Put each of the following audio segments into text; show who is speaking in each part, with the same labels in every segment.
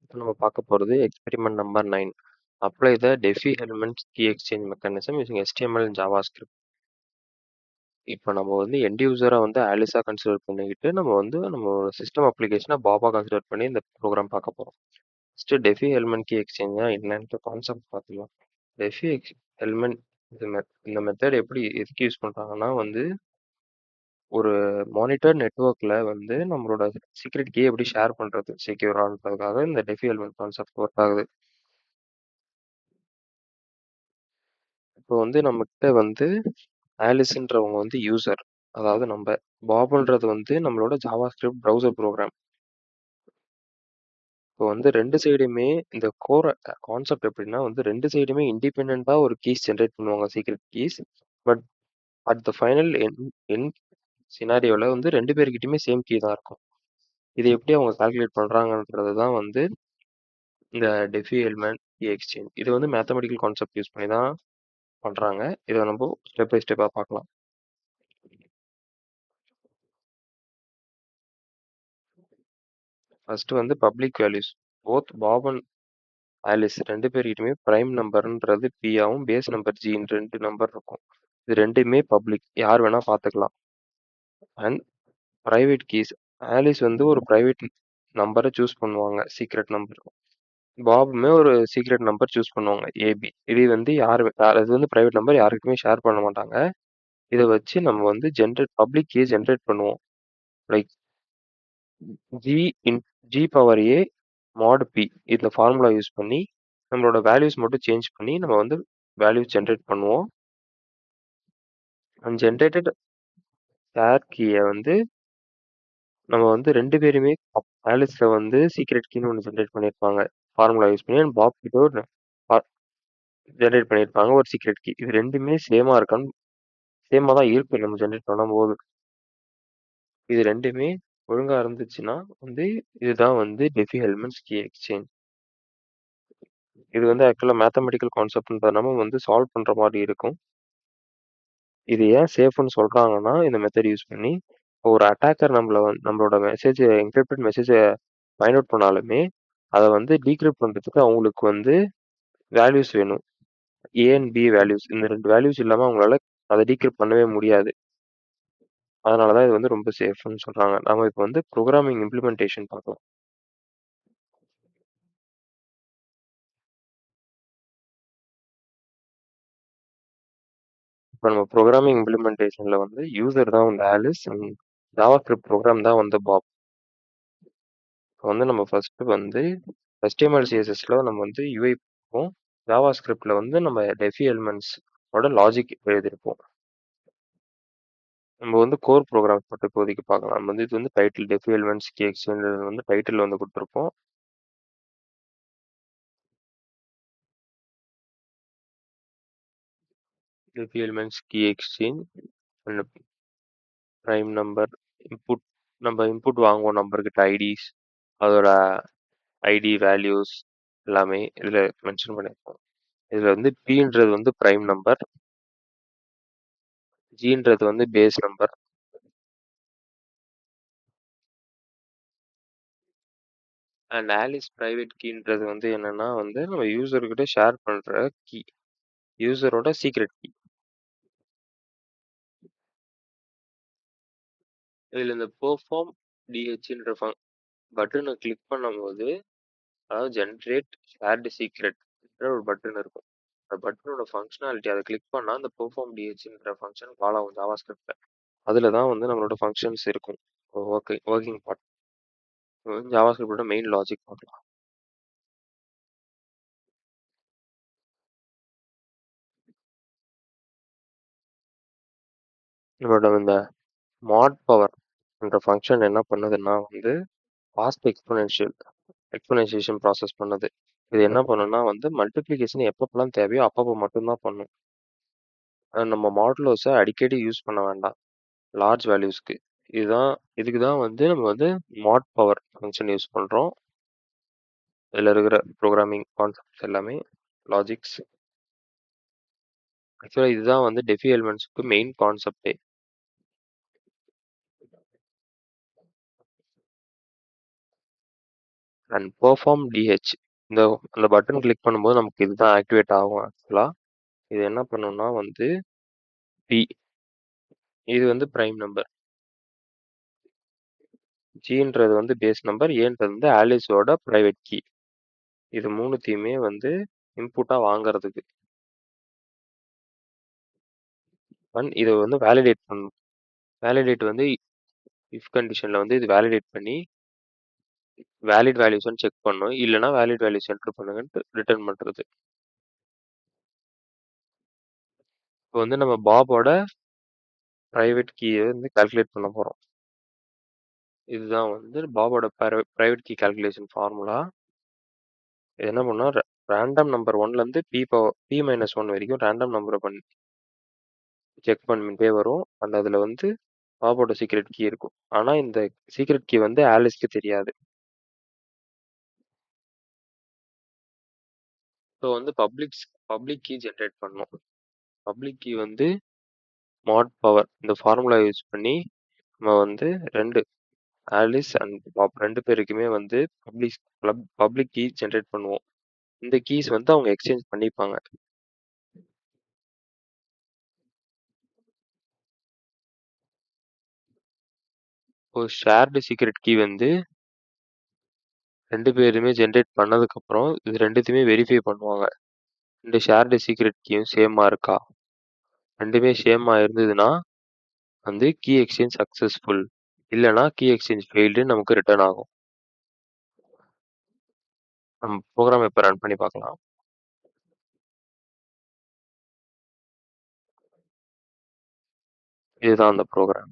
Speaker 1: இப்போ நம்ம பார்க்க போகிறது experiment number 9. Apply the Diffie-Hellman key exchange mechanism using HTML and JavaScript. இப்போ நம்ம வந்து எண்ட் யூசரை வந்து ஆலிஸாக கன்சிடர் பண்ணிக்கிட்டு நம்ம சிஸ்டம் அப்ளிகேஷனை பாபா கன்சிடர் பண்ணி இந்த ப்ரோக்ராம் பார்க்க போகிறோம். ஃபஸ்ட்டு Diffie-Hellman key exchange என்னன்ட்டு கான்செப்ட் பார்த்துக்கலாம். Diffie-Hellman இந்த மெத்தட் எப்படி எதுக்கு யூஸ் பண்ணுறாங்கன்னா ஒரு மானிட்டர் நெட்வொர்க்கில் நம்மளோட சீக்ரெட் கீ எப்படி ஷேர் பண்ணுறது செக்யூரான்றதுக்காக இந்த Diffie-Hellman கான்செப்ட் ஒர்க் ஆகுது. இப்போ நம்மக்கிட்ட ஆலிஸ்ன்றவங்க யூசர், அதாவது பாபுன்றது நம்மளோட ஜாவா ஸ்கிரிப்ட் ப்ரௌசர் ப்ரோக்ராம். இப்போ ரெண்டு சைடுமே இந்த கோர் கான்செப்ட் எப்படின்னா ரெண்டு சைடுமே இண்டிபெண்ட்டாக ஒரு கீஸ் ஜென்ரேட் பண்ணுவாங்க, secret keys. But at the final end சினாரியோவில் ரெண்டு பேர்கிட்டயுமே சேம் கீ தான் இருக்கும். இது எப்படி அவங்க கால்குலேட் பண்ணுறாங்கன்றது தான் இந்த Diffie-Hellman கீ எக்ஸ்சேஞ்ச். இது மேத்தமெட்டிக்கல் கான்செப்ட் யூஸ் பண்ணி தான் பண்ணுறாங்க. இதை நம்ம ஸ்டெப் பை ஸ்டெப்பாக பார்க்கலாம். First public values. Both Bob and Alice ரெண்டு பேர்கிட்டயுமே பிரைம் நம்பர்ன்றது பியாவும் பேஸ் நம்பர் ஜின்னு ரெண்டு நம்பர் இருக்கும். இது ரெண்டுமே பப்ளிக், யார் வேணா பார்த்துக்கலாம். And private keys. ஆலிஸ் ஒரு ப்ரைவேட் நம்பரை சூஸ் பண்ணுவாங்க, சீக்ரெட் நம்பர். பாபுமே ஒரு சீக்ரெட் நம்பர் சூஸ் பண்ணுவாங்க, ஏபி. இது இது ப்ரைவேட் நம்பர், யாருக்குமே ஷேர் பண்ண மாட்டாங்க. இதை வச்சு நம்ம பப்ளிக் கீ ஜென்ரேட் பண்ணுவோம். Like G power a mod p இந்த ஃபார்முலா யூஸ் பண்ணி நம்மளோட வேல்யூஸ் மட்டும் சேஞ்ச் பண்ணி நம்ம வேல்யூஸ் ஜென்ரேட் பண்ணுவோம். அந்த ஜென்ரேட்டட் ஷேர் கீயை நம்ம ரெண்டு பேருமே ஆலிஸ்ல சீக்ரெட் கீன்னு ஒன்று ஜென்ரேட் பண்ணியிருப்பாங்க, ஃபார்முலா யூஸ் பண்ணி. அண்ட் பாப் கிட்ட ஒரு ஜென்ரேட் பண்ணியிருப்பாங்க ஒரு சீக்ரெட் கீ. இது ரெண்டுமே சேமாக தான் இருக்கு நம்ம ஜென்ரேட் பண்ணும்போது. இது ரெண்டுமே ஒழுங்கா இருந்துச்சுன்னா இதுதான் Diffie-Hellman key exchange. இது ஆக்சுவலா மேத்தமெட்டிக்கல் கான்செப்ட்ன்றத நம்ம சால்வ் பண்ற மாதிரி இருக்கும். இது ஏன் சேஃப்னு சொல்றாங்கன்னா, இந்த மெத்தட் யூஸ் பண்ணி ஒரு அட்டாக்கர் நம்மளோட என்கிரிப்டட் மெசேஜை ஃபைண்ட் அவுட் பண்ணாலுமே அதை டீக்ரிப்ட் பண்றதுக்கு அவங்களுக்கு வேல்யூஸ் வேணும். A and b values. இந்த ரெண்டு வேல்யூஸ் இல்லாம அவங்களால அதை டீக்ரிப்ட் பண்ணவே முடியாது. அதனாலதான் இது ரொம்ப சேஃப்னு சொல்றாங்க. நம்ம இப்போ ப்ரோக்ராமிங் இம்ப்ளிமெண்டேஷன் பார்க்கலாம். இப்போ நம்ம ப்ரோக்ராமிங் இம்ப்ளிமெண்டேஷன்ல யூசர் தான் Alice and JavaScript program தான் பாப். நம்ம ஃபர்ஸ்ட் HTML CSSல நம்ம UI பார்ப்போம். ஜாவா ஸ்கிரிப்ட்ல நம்ம Diffie-Hellman's ஓட லாஜிக் எழுதியிருப்போம். நம்ம கோர் ப்ரோக்ராம்ஸ் மட்டும் இப்போதைக்கு பார்க்கலாம். நம்ம இது title Diffie-Hellman's key exchange title கொடுத்துருப்போம். Diffie-Hellman's key exchange prime number input. நம்ம இன்புட் வாங்குவோம் நம்பர்கிட்ட ஐடிஸ், அதோட ஐடி வேல்யூஸ் எல்லாமே இதுல மென்ஷன் பண்ணியிருப்போம். இதுல பின்றது பிரைம் நம்பர், ஜின்றது base number. And Alice private கீன்றது என்னன்னா நம்ம யூசர்கிட்ட ஷேர் பண்ற கீ, யூசரோட சீக்ரெட் கீ. இதுல இந்த பெர்ஃபார்ம் டிஹெச்ன்ற பட்டனை கிளிக் பண்ணும்போது, அதாவது ஜென்ரேட் ஷேர்டு சீக்ரெட் ஒரு பட்டன் இருக்கும். அந்த பட்டனோட ஃபங்க்ஷனாலிட்டி அதை கிளிக் பண்ணா அந்த பெர்ஃபார்ம் டிஹெச்ன்ற ஃபங்க்ஷன் கால் ஆகும் ஜாவா ஸ்கிரிப்ட்ல. அதுல தான் நம்மளோட ஃபங்க்ஷன்ஸ் இருக்கும், ஒர்க்கிங் பார்ட். ஜாவா ஸ்கிரிப்டோட மெயின் லாஜிக் பார்க்கலாம். நம்மளோட இந்த மாட் பவர் என்ற ஃபங்க்ஷன் என்ன பண்ணுதுன்னா ஃபாஸ்ட் எக்ஸ்பொனென்ஷியேஷன் ப்ராசஸ் பண்ணுது. இது என்ன பண்ணுன்னா மல்டிப்ளிகேஷன் எப்பப்பெல்லாம் தேவையோ அப்பப்போ மட்டும்தான் பண்ணும். நம்ம மாடுலோஸை அடிக்கடி யூஸ் பண்ண வேண்டாம் லார்ஜ் வேல்யூஸ்க்கு. இதுக்கு தான் நம்ம மாட் பவர் ஃபங்க்ஷன் யூஸ் பண்ணுறோம். இதில் இருக்கிற ப்ரோக்ராமிங் கான்செப்ட்ஸ் எல்லாமே லாஜிக்ஸ். ஆக்சுவலாக இதுதான் Diffie-Hellman'sக்கு மெயின் கான்செப்டே. And perform DH. அந்த பட்டன் கிளிக் பண்ணும்போது நமக்கு இதுதான் ஆக்டிவேட் ஆகும் ஆக்சுவலா. இது என்ன பண்ணும்னா வந்து பி, இது வந்து பிரைம் நம்பர், ஜின்றது வந்து பேஸ் நம்பர், ஏன்றது வந்து ஆலிஸோட பிரைவேட் கீ. இது மூணுத்தையுமே வந்து இன்புட்டா வாங்குறதுக்கு இதை வந்து வேலிடேட் பண்ணணும். வேலிடேட் வந்து இஃப் கண்டிஷன்ல வந்து இது வேலிடேட் பண்ணி வேலிட் வேல்யூஸ் செக் பண்ணும், இல்லைன்னா வேலிட் வேல்யூஸ் என்டர் பண்ணுங்கன்ட்டு ரிட்டர்ன் பண்றது. இப்போ வந்து நம்ம பாபோட பிரைவேட் கீயை வந்து கால்குலேட் பண்ண போறோம். இதுதான் வந்து பாபோட பிரைவேட் கீ கால்குலேஷன் ஃபார்முலா. இது என்ன பண்ணா ரேண்டம் நம்பர் 1ல இருந்து p-1 வரைக்கும் ரேண்டம் நம்பரை பண்ணி செக் பண்ணிட்டே வரும். அண்ட் அதுல வந்து பாபோட சீக்ரெட் கீ இருக்கும். ஆனா இந்த சீக்ரெட் கீ வந்து ஆலிஸ்க்கு தெரியாது. ஸோ வந்து பப்ளிக் கீ ஜென்ரேட் பண்ணோம். பப்ளிக் கீ வந்து மாட் பவர் இந்த ஃபார்முலா யூஸ் பண்ணி நம்ம வந்து ஆலிஸ் அண்ட் பாப் 2 பேருக்குமே வந்து பப்ளிக் கீ ஜென்ரேட் பண்ணுவோம். இந்த கீஸ் வந்து அவங்க எக்ஸ்சேஞ்ச் பண்ணிப்பாங்க. ஒரு ஷேர்டு சீக்ரெட் கீ வந்து 2 பேருமே ஜென்ரேட் பண்ணதுக்கு அப்புறம் இது ரெண்டுத்தையுமே வெரிஃபை பண்ணுவாங்க. இந்த ஷேர்டு சீக்ரெட் கீயும் சேமா இருக்கா? ரெண்டுமே சேமா இருந்ததுன்னா வந்து கீ எக்ஸ்சேஞ்ச் சக்சஸ்ஃபுல், இல்லைன்னா கீ எக்ஸ்சேஞ்ச் ஃபெயில்டு நமக்கு ரிட்டர்ன் ஆகும். நம்ம ப்ரோக்ராம் இப்போ ரன் பண்ணி பார்க்கலாம். இதுதான் அந்த ப்ரோக்ராம்.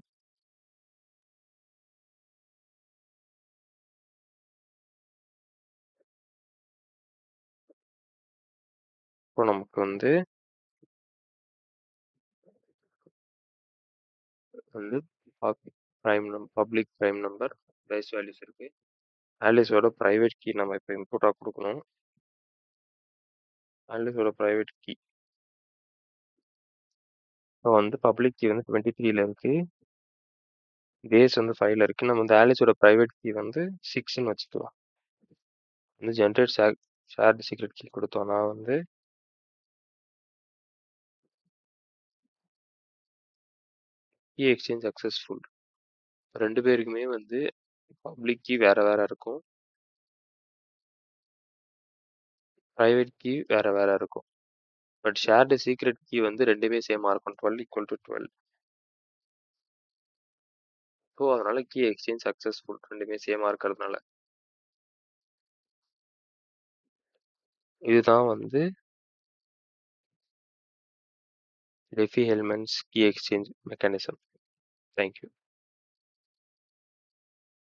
Speaker 1: இப்போ நமக்கு வந்து public prime number price values இருக்கு. ஆலிஸோட பிரைவேட் கீ நம்ம இப்போ இன்புட்டா கொடுக்கணும். ஆலிஸோட பிரைவேட் கீ இப்போ வந்து பப்ளிக் கீ வந்து 23ல இருக்கு, பேஸ் வந்து 5ல இருக்கு. நம்ம வந்து ஆலிஸோட பிரைவேட் கீ வந்து 6ன்னு வச்சுக்கலாம். வந்து ஜென்ரேட் ஷேர்டு சீக்ரெட் கீ கொடுத்தோம்னா வந்து கீ எக்ஸ்சேஞ்ச் சக்சஸ்ஃபுல். 2 பேருக்குமே வந்து பப்ளிக் கீ வேற வேற இருக்கும், பிரைவேட் கீ வேற வேற இருக்கும். பட் ஷேர்டு சீக்ரெட் கீ வந்து ரெண்டுமே சேமா இருக்கும், 12 = 12. ஸோ அதனால கீ எக்ஸ்சேஞ்ச் சக்சஸ்ஃபுல், ரெண்டுமே சேமா இருக்கிறதுனால. இதுதான் வந்து Diffie-Hellman's key exchange mechanism. Thank you.